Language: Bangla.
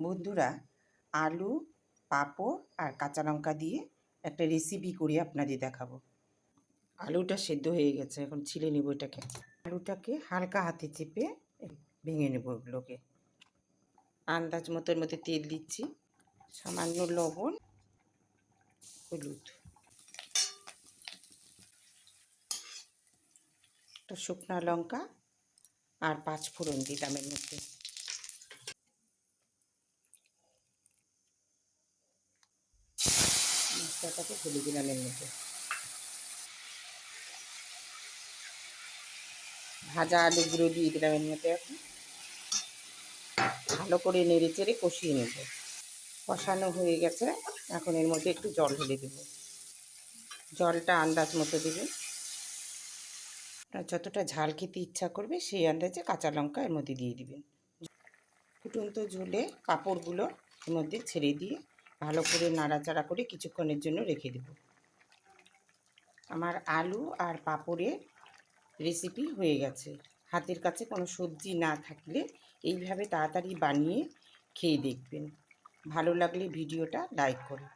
বন্ধুরা, আলু, পাঁপড় আর কাঁচা লঙ্কা দিয়ে একটা রেসিপি করে আপনাদের দেখাবো। আলুটা সেদ্ধ হয়ে গেছে, এখন ছিলে নেব এটাকে। আলুটাকে হালকা হাতে চেপে ভেঙে নেব এগুলোকে। আন্দাজ মতোর মধ্যে তেল দিচ্ছি, সামান্য লবণ, হলুদ, একটা শুকনো লঙ্কা আর 5 ফোড়ন দিলাম এর মধ্যে। মশলাটাকে ঢেলে দিলাম এর মধ্যে। ভাজা আলুগুলো দিয়ে দিলাম এর মধ্যে। এখন ভালো করে নেড়ে চেড়ে কষিয়ে নেব। কষানো হয়ে গেছে, এখন এর মধ্যে একটু জল ঢেলে দেব। জলটা আন্দাজ মতো দেবেন, যতটা ঝাল খেতে ইচ্ছা করবে সেই আন্দাজে কাঁচা লঙ্কা এর মধ্যে দিয়ে দিবেন। ফুটন্ত ঝোলে পাঁপড়গুলো এর মধ্যে ছেড়ে দিয়ে ভালো করে নাড়াচাড়া করে কিছুক্ষণের জন্য রেখে দেব। আমার আলু আর পাঁপড়ের রেসিপি হয়ে গেছে। হাতের কাছে কোনো সবজি না থাকলে এইভাবে তাড়াতাড়ি বানিয়ে খেয়ে দেখবেন। ভালো লাগলে ভিডিওটা লাইক করুন।